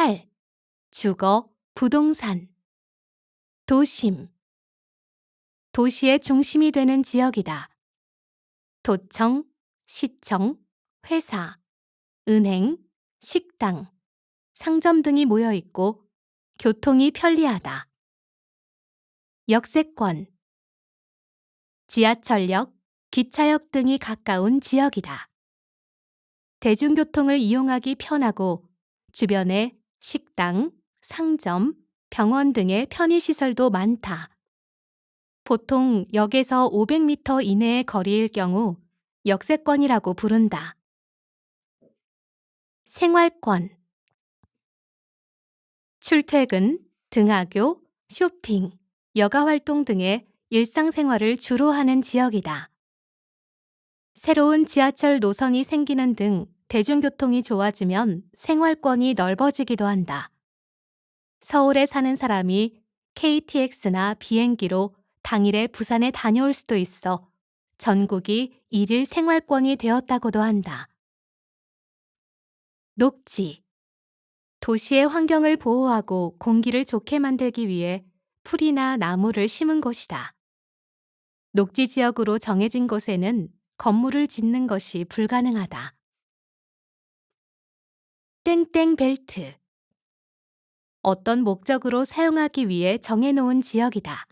생활, 주거, 부동산, 도심, 도시의 중심이 되는 지역이다. 도청, 시청, 회사, 은행, 식당, 상점 등이 모여 있고 교통이 편리하다. 역세권, 지하철역, 기차역 등이 가까운 지역이다. 대중교통을 이용하기 편하고 주변에 식당, 상점, 병원 등의 편의시설도 많다. 보통 역에서 500m 이내의 거리일 경우 역세권이라고 부른다. 생활권, 출퇴근, 등하교, 쇼핑, 여가활동 등의 일상생활을 주로 하는 지역이다. 새로운 지하철 노선이 생기는 등 대중교통이 좋아지면 생활권이 넓어지기도 한다. 서울에 사는 사람이 KTX나 비행기로 당일에 부산에 다녀올 수도 있어 전국이 일일 생활권이 되었다고도 한다. 녹지, 도시의 환경을 보호하고 공기를 좋게 만들기 위해 풀이나 나무를 심은 곳이다. 녹지 지역으로 정해진 곳에는 건물을 짓는 것이 불가능하다. 땡땡 벨트, 어떤 목적으로 사용하기 위해 정해놓은 지역이다.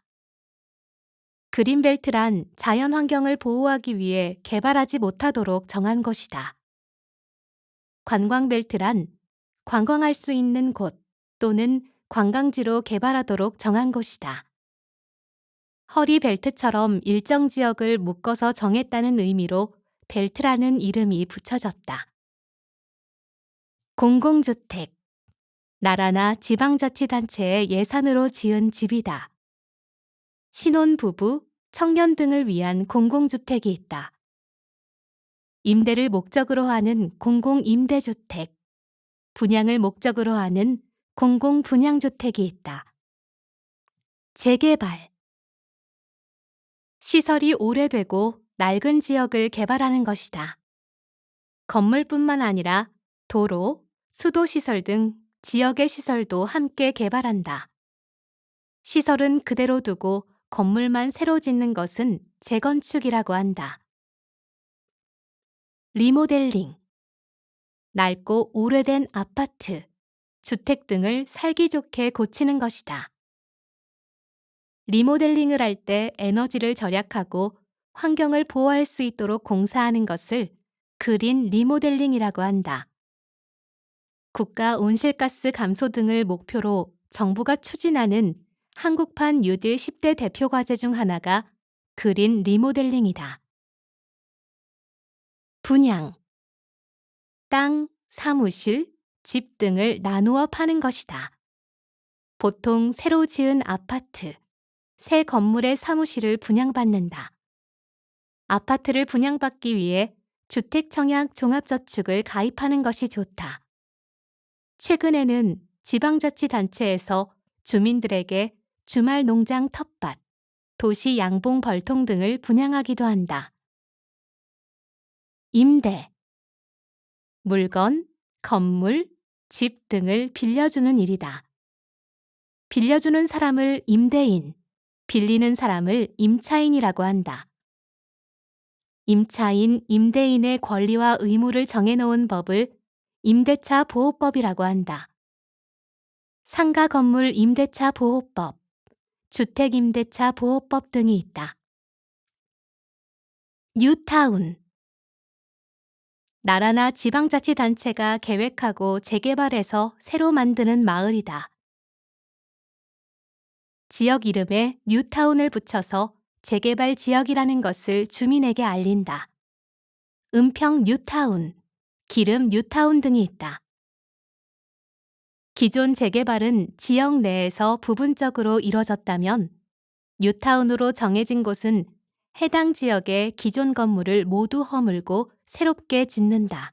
그린벨트란 자연 환경을 보호하기 위해 개발하지 못하도록 정한 것이다. 관광벨트란 관광할 수 있는 곳 또는 관광지로 개발하도록 정한 곳이다. 허리벨트처럼 일정 지역을 묶어서 정했다는 의미로 벨트라는 이름이 붙여졌다. 공공주택, 나라나 지방자치단체의 예산으로 지은 집이다. 신혼부부, 청년 등을 위한 공공주택이 있다. 임대를 목적으로 하는 공공임대주택, 분양을 목적으로 하는 공공분양주택이 있다. 재개발, 시설이 오래되고 낡은 지역을 개발하는 것이다. 건물뿐만 아니라 도로, 수도시설 등 지역의 시설도 함께 개발한다. 시설은 그대로 두고 건물만 새로 짓는 것은 재건축이라고 한다. 리모델링, 낡고 오래된 아파트, 주택 등을 살기 좋게 고치는 것이다. 리모델링을 할 때 에너지를 절약하고 환경을 보호할 수 있도록 공사하는 것을 그린 리모델링이라고 한다. 국가 온실가스 감소 등을 목표로 정부가 추진하는 한국판 뉴딜 10대 대표 과제 중 하나가 그린 리모델링이다. 분양, 땅, 사무실, 집 등을 나누어 파는 것이다. 보통 새로 지은 아파트, 새 건물의 사무실을 분양받는다. 아파트를 분양받기 위해 주택청약 종합저축을 가입하는 것이 좋다. 최근에는 지방자치단체에서 주민들에게 주말 농장 텃밭, 도시 양봉 벌통 등을 분양하기도 한다. 임대, 물건, 건물, 집 등을 빌려주는 일이다. 빌려주는 사람을 임대인, 빌리는 사람을 임차인이라고 한다. 임차인, 임대인의 권리와 의무를 정해놓은 법을 임대차 보호법이라고 한다. 상가 건물 임대차 보호법, 주택임대차 보호법 등이 있다. 뉴타운, 나라나 지방자치단체가 계획하고 재개발해서 새로 만드는 마을이다. 지역 이름에 뉴타운을 붙여서 재개발 지역이라는 것을 주민에게 알린다. 은평 뉴타운, 기름 뉴타운 등이 있다. 기존 재개발은 지역 내에서 부분적으로 이뤄졌다면 뉴타운으로 정해진 곳은 해당 지역의 기존 건물을 모두 허물고 새롭게 짓는다.